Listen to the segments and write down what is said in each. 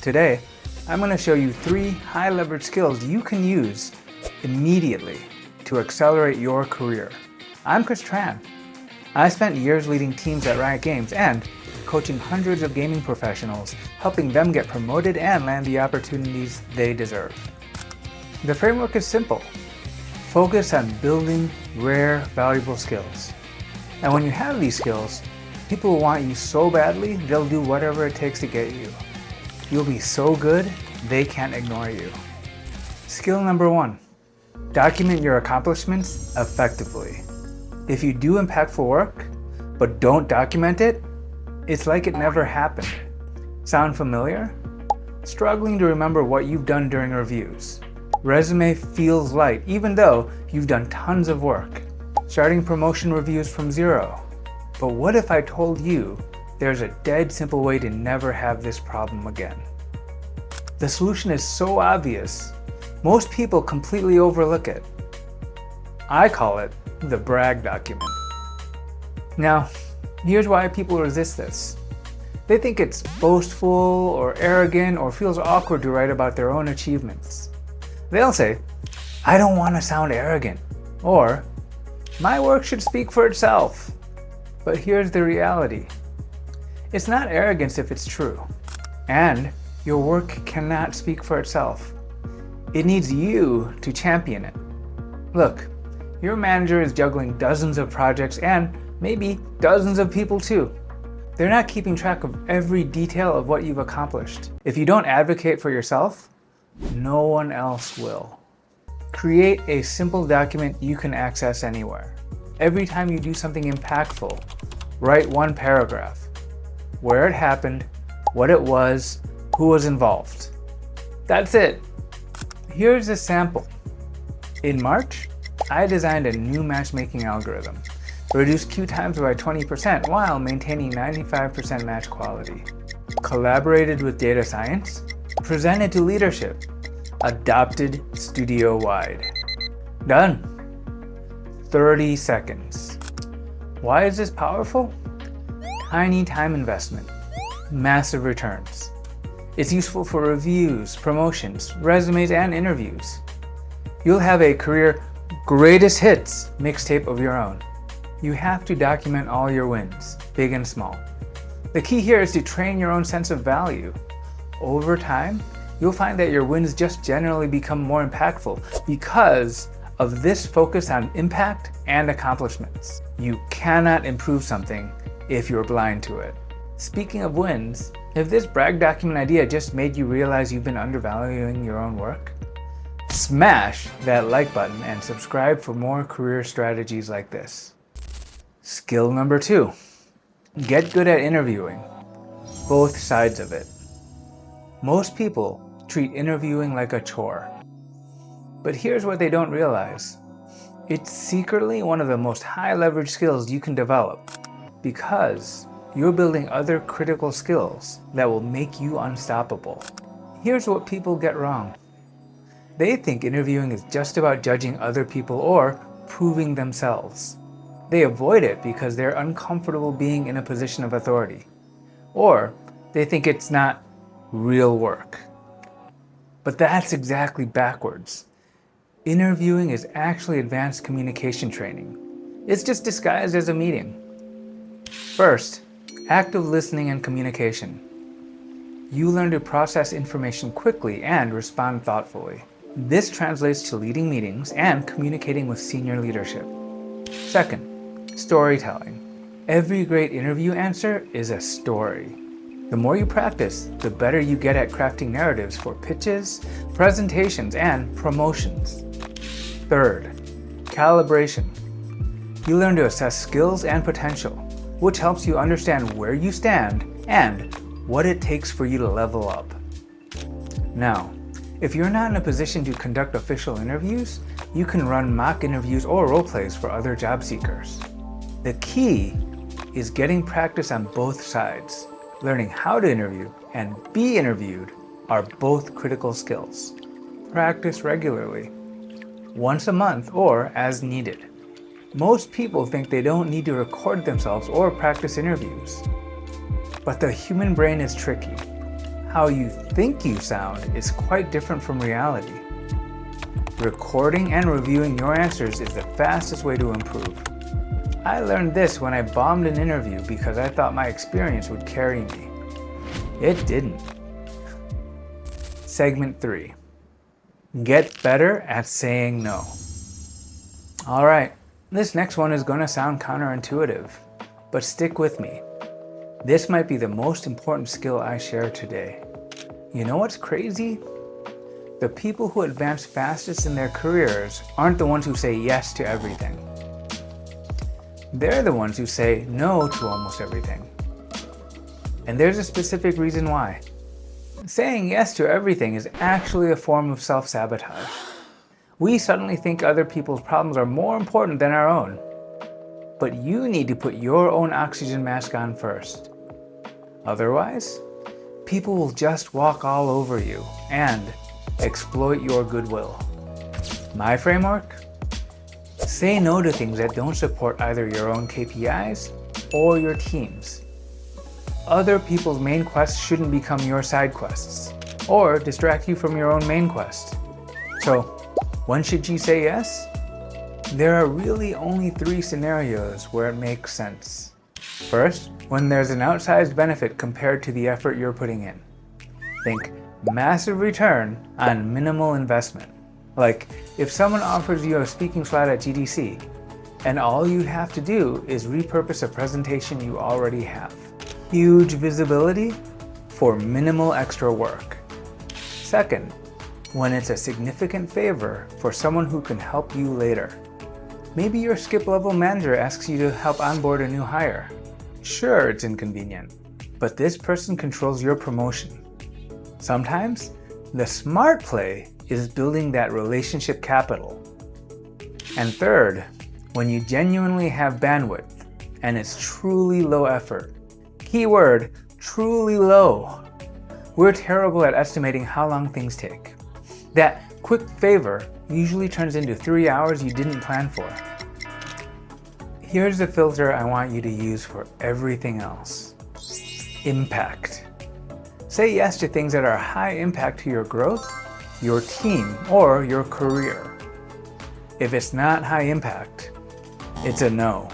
Today, I'm going to show you 3 high leverage skills you can use immediately to accelerate your career. I'm Chris Tran. I spent years leading teams at Riot Games and coaching hundreds of gaming professionals, helping them get promoted and land the opportunities they deserve. The framework is simple. Focus on building rare, valuable skills. And when you have these skills, people will want you so badly, they'll do whatever it takes to get you. You'll be so good, they can't ignore you. Skill number 1, document your accomplishments effectively. If you do impactful work, but don't document it, it's like it never happened. Sound familiar? Struggling to remember what you've done during reviews. Resume feels light, even though you've done tons of work. Starting promotion reviews from zero. But what if I told you there's a dead simple way to never have this problem again? The solution is so obvious, most people completely overlook it. I call it the brag document. Now, here's why people resist this. They think it's boastful or arrogant or feels awkward to write about their own achievements. They'll say, "I don't want to sound arrogant," or "My work should speak for itself." But here's the reality. It's not arrogance if it's true. And your work cannot speak for itself. It needs you to champion it. Look, your manager is juggling dozens of projects and maybe dozens of people too. They're not keeping track of every detail of what you've accomplished. If you don't advocate for yourself, no one else will. Create a simple document you can access anywhere. Every time you do something impactful, write 1 paragraph. Where it happened, what it was, who was involved. That's it. Here's a sample. In March, I designed a new matchmaking algorithm. Reduced queue times by 20% while maintaining 95% match quality. Collaborated with data science. Presented to leadership. Adopted studio-wide. Done. 30 seconds. Why is this powerful? Tiny time investment, massive returns. It's useful for reviews, promotions, resumes, and interviews. You'll have a career greatest hits mixtape of your own. You have to document all your wins, big and small. The key here is to train your own sense of value. Over time, you'll find that your wins just generally become more impactful because of this focus on impact and accomplishments. You cannot improve something if you're blind to it. Speaking of wins, if this brag document idea just made you realize you've been undervaluing your own work, smash that like button and subscribe for more career strategies like this. Skill number 2, get good at interviewing, both sides of it. Most people treat interviewing like a chore. But here's what they don't realize. It's secretly one of the most high leverage skills you can develop because you're building other critical skills that will make you unstoppable. Here's what people get wrong. They think interviewing is just about judging other people or proving themselves. They avoid it because they're uncomfortable being in a position of authority. Or they think it's not real work. But that's exactly backwards. Interviewing is actually advanced communication training. It's just disguised as a meeting. First, active listening and communication. You learn to process information quickly and respond thoughtfully. This translates to leading meetings and communicating with senior leadership. Second, storytelling. Every great interview answer is a story. The more you practice, the better you get at crafting narratives for pitches, presentations, and promotions. Third, calibration. You learn to assess skills and potential, which helps you understand where you stand and what it takes for you to level up. Now, if you're not in a position to conduct official interviews, you can run mock interviews or role plays for other job seekers. The key is getting practice on both sides. Learning how to interview and be interviewed are both critical skills. Practice regularly, once a month or as needed. Most people think they don't need to record themselves or practice interviews. But the human brain is tricky. how you think you sound is quite different from reality. Recording and reviewing your answers is the fastest way to improve. I learned this when I bombed an interview because I thought my experience would carry me. It didn't. Segment 3. Get better at saying no. Alright, this next one is going to sound counterintuitive, but stick with me. This might be the most important skill I share today. You know what's crazy? The people who advance fastest in their careers aren't the ones who say yes to everything. They're the ones who say no to almost everything. And there's a specific reason why. Saying yes to everything is actually a form of self-sabotage. We suddenly think other people's problems are more important than our own. But you need to put your own oxygen mask on first. Otherwise, people will just walk all over you and exploit your goodwill. My framework? Say no to things that don't support either your own KPIs or your team's. Other people's main quests shouldn't become your side quests or distract you from your own main quest. So, when should you say yes? There are really only 3 scenarios where it makes sense. First, when there's an outsized benefit compared to the effort you're putting in. Think massive return on minimal investment. Like if someone offers you a speaking slot at GDC, and all you'd have to do is repurpose a presentation you already have. Huge visibility for minimal extra work. Second, when it's a significant favor for someone who can help you later. Maybe your skip-level manager asks you to help onboard a new hire. Sure, it's inconvenient, but this person controls your promotion. Sometimes, the smart play is building that relationship capital. And third, when you genuinely have bandwidth and it's truly low effort. Keyword, truly low. We're terrible at estimating how long things take. That quick favor usually turns into 3 hours you didn't plan for. Here's the filter I want you to use for everything else. Impact. Say yes to things that are high impact to your growth, your team, or your career. If it's not high impact, it's a no.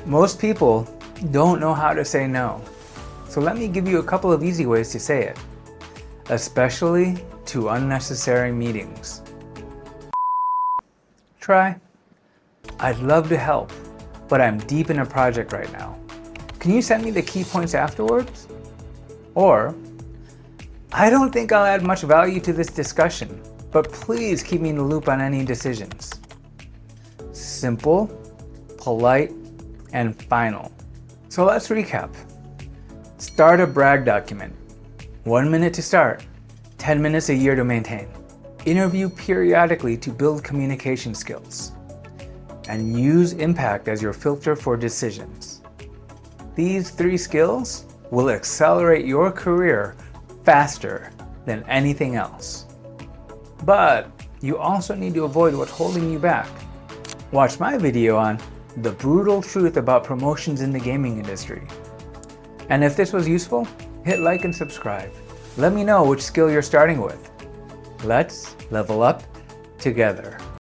Most people don't know how to say no, so let me give you a couple of easy ways to say it, especially to unnecessary meetings. Try, I'd love to help, but I'm deep in a project right now. Can you send me the key points afterwards? Or, I don't think I'll add much value to this discussion, but please keep me in the loop on any decisions. Simple, polite, and final. So let's recap. Start a brag document. 1 minute to start, 10 minutes a year to maintain. Interview periodically to build communication skills. And use impact as your filter for decisions. These 3 skills will accelerate your career faster than anything else. But you also need to avoid what's holding you back. Watch my video on the brutal truth about promotions in the gaming industry. And if this was useful, hit like and subscribe. Let me know which skill you're starting with. Let's level up together.